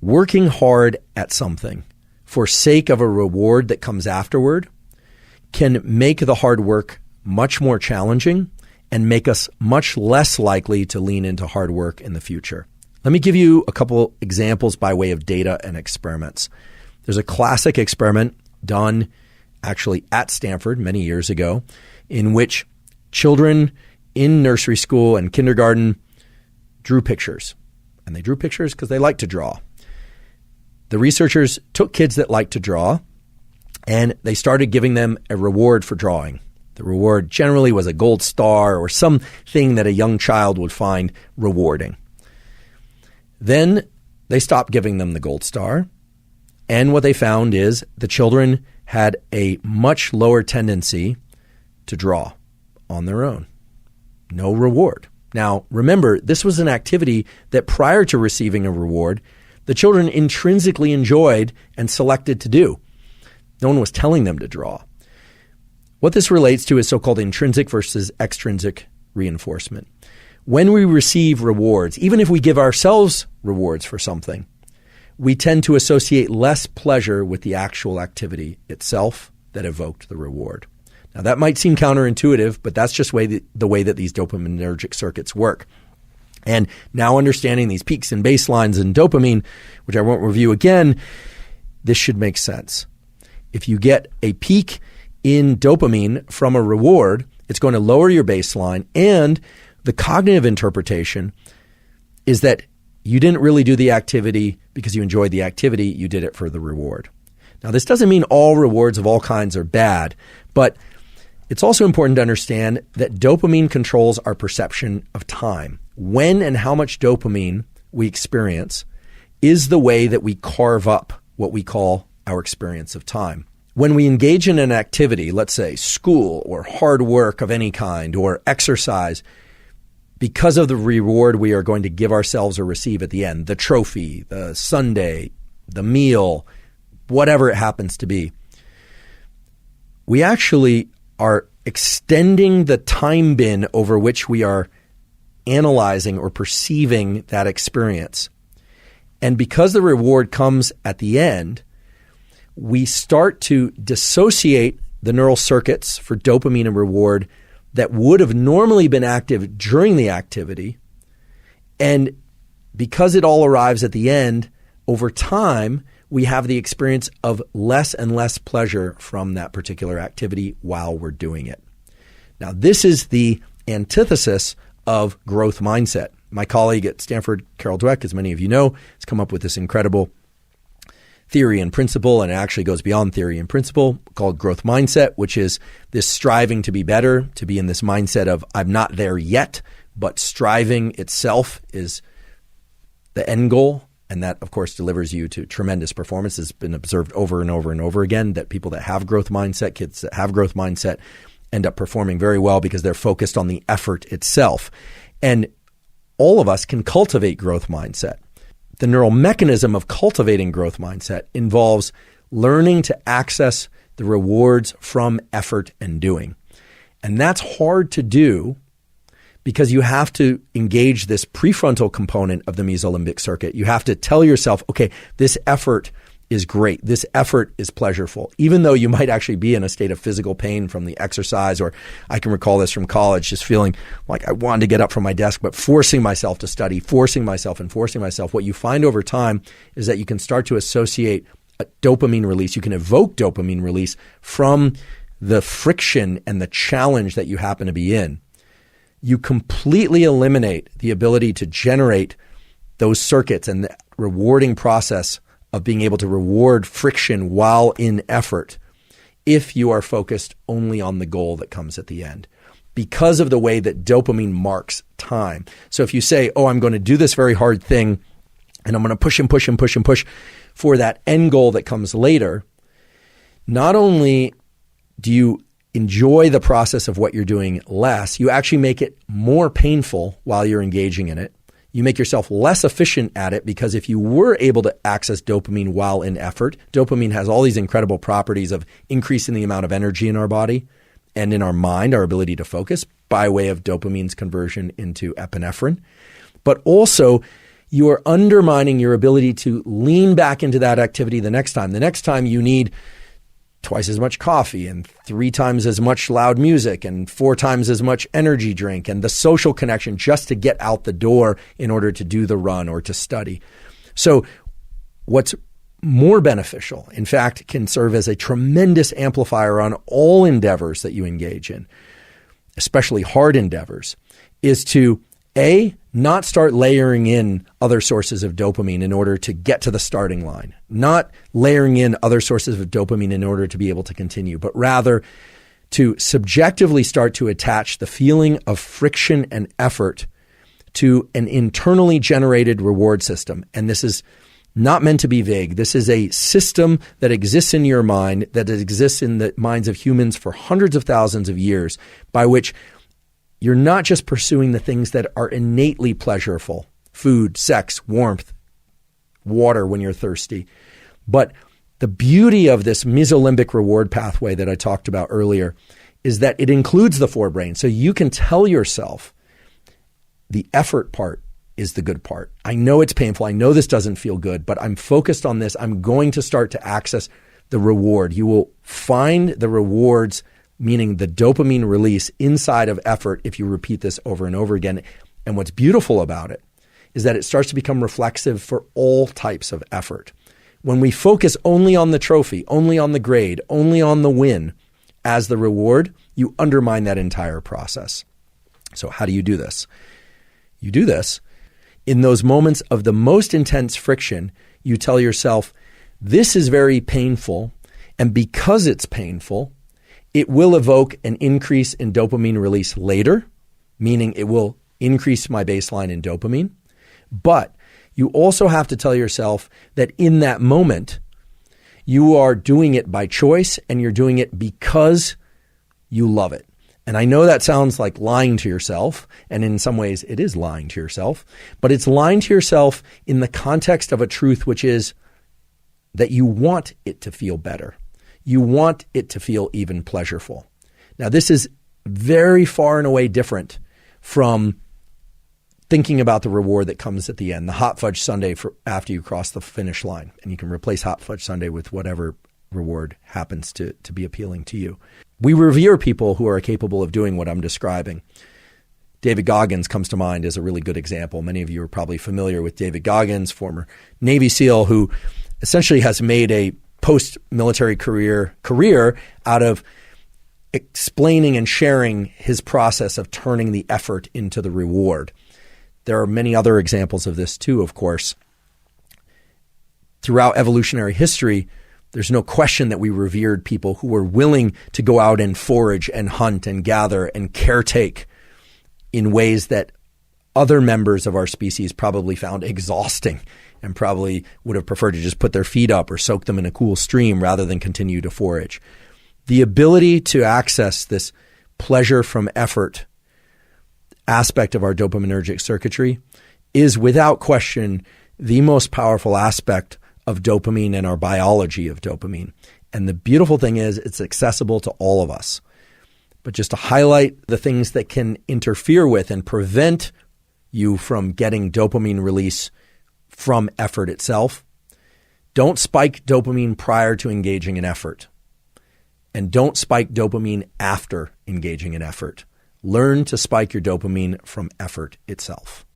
working hard at something for sake of a reward that comes afterward can make the hard work much more challenging and make us much less likely to lean into hard work in the future. Let me give you a couple examples by way of data and experiments. There's a classic experiment done actually at Stanford many years ago in which children in nursery school and kindergarten drew pictures. And they drew pictures because they like to draw. The researchers took kids that like to draw and they started giving them a reward for drawing. The reward generally was a gold star or something that a young child would find rewarding. Then they stopped giving them the gold star. And what they found is the children had a much lower tendency to draw on their own. No reward. Now, remember, this was an activity that prior to receiving a reward, the children intrinsically enjoyed and selected to do. No one was telling them to draw. What this relates to is so-called intrinsic versus extrinsic reinforcement. When we receive rewards, even if we give ourselves rewards for something, we tend to associate less pleasure with the actual activity itself that evoked the reward. Now, that might seem counterintuitive, but that's just the way that these dopaminergic circuits work. And now understanding these peaks and baselines in dopamine, which I won't review again, this should make sense. If you get a peak in dopamine from a reward, it's going to lower your baseline, and the cognitive interpretation is that you didn't really do the activity because you enjoyed the activity, you did it for the reward. Now, this doesn't mean all rewards of all kinds are bad, but it's also important to understand that dopamine controls our perception of time. When and how much dopamine we experience is the way that we carve up what we call our experience of time. When we engage in an activity, let's say school or hard work of any kind or exercise, because of the reward we are going to give ourselves or receive at the end, the trophy, the sundae, the meal, whatever it happens to be, we actually are extending the time bin over which we are analyzing or perceiving that experience. And because the reward comes at the end, we start to dissociate the neural circuits for dopamine and reward that would have normally been active during the activity. And because it all arrives at the end, over time, we have the experience of less and less pleasure from that particular activity while we're doing it. Now, this is the antithesis of growth mindset. My colleague at Stanford, Carol Dweck, as many of you know, has come up with this incredible theory and principle, and it actually goes beyond theory and principle, called growth mindset, which is this striving to be better, to be in this mindset of I'm not there yet, but striving itself is the end goal. And that, of course, delivers you to tremendous performance. It's been observed over and over and over again that people that have growth mindset, kids that have growth mindset, end up performing very well because they're focused on the effort itself. And all of us can cultivate growth mindset. The neural mechanism of cultivating growth mindset involves learning to access the rewards from effort and doing. And that's hard to do because you have to engage this prefrontal component of the mesolimbic circuit. You have to tell yourself, okay, this effort is great. This effort is pleasurable, even though you might actually be in a state of physical pain from the exercise. Or I can recall this from college, just feeling like I wanted to get up from my desk, but forcing myself to study, forcing myself. What you find over time is that you can start to associate a dopamine release. You can evoke dopamine release from the friction and the challenge that you happen to be in. You completely eliminate the ability to generate those circuits and the rewarding process of being able to reward friction while in effort if you are focused only on the goal that comes at the end, because of the way that dopamine marks time. So if you say, oh, I'm going to do this very hard thing and I'm going to push and push and push and push for that end goal that comes later, not only do you enjoy the process of what you're doing less, you actually make it more painful while you're engaging in it. You make yourself less efficient at it because if you were able to access dopamine while in effort, dopamine has all these incredible properties of increasing the amount of energy in our body and in our mind, our ability to focus by way of dopamine's conversion into epinephrine. But also, you are undermining your ability to lean back into that activity the next time. The next time you need twice as much coffee and 3 times as much loud music and 4 times as much energy drink and the social connection just to get out the door in order to do the run or to study. So what's more beneficial, in fact, can serve as a tremendous amplifier on all endeavors that you engage in, especially hard endeavors, is to not start layering in other sources of dopamine in order to get to the starting line, not layering in other sources of dopamine in order to be able to continue, but rather to subjectively start to attach the feeling of friction and effort to an internally generated reward system. And this is not meant to be vague. This is a system that exists in your mind, that exists in the minds of humans for hundreds of thousands of years, by which you're not just pursuing the things that are innately pleasurable, food, sex, warmth, water when you're thirsty, but the beauty of this mesolimbic reward pathway that I talked about earlier is that it includes the forebrain. So you can tell yourself the effort part is the good part. I know it's painful. I know this doesn't feel good, but I'm focused on this. I'm going to start to access the reward. You will find the rewards, meaning the dopamine release inside of effort if you repeat this over and over again. And what's beautiful about it is that it starts to become reflexive for all types of effort. When we focus only on the trophy, only on the grade, only on the win as the reward, you undermine that entire process. So how do you do this? You do this in those moments of the most intense friction. You tell yourself, this is very painful, and because it's painful, it will evoke an increase in dopamine release later, meaning it will increase my baseline in dopamine. But you also have to tell yourself that in that moment, you are doing it by choice and you're doing it because you love it. And I know that sounds like lying to yourself, and in some ways it is lying to yourself, but it's lying to yourself in the context of a truth, which is that you want it to feel better. You want it to feel even pleasurable. Now, this is very far and away different from thinking about the reward that comes at the end, the hot fudge sundae for after you cross the finish line. And you can replace hot fudge sundae with whatever reward happens to be appealing to you. We revere people who are capable of doing what I'm describing. David Goggins comes to mind as a really good example. Many of you are probably familiar with David Goggins, former Navy SEAL, who essentially has made a post-military career out of explaining and sharing his process of turning the effort into the reward. There are many other examples of this too, of course. Throughout evolutionary history, there's no question that we revered people who were willing to go out and forage and hunt and gather and caretake in ways that other members of our species probably found exhausting and probably would have preferred to just put their feet up or soak them in a cool stream rather than continue to forage. The ability to access this pleasure from effort aspect of our dopaminergic circuitry is without question the most powerful aspect of dopamine and our biology of dopamine. And the beautiful thing is it's accessible to all of us. But just to highlight the things that can interfere with and prevent you from getting dopamine release from effort itself, don't spike dopamine prior to engaging in effort. And don't spike dopamine after engaging in effort. Learn to spike your dopamine from effort itself.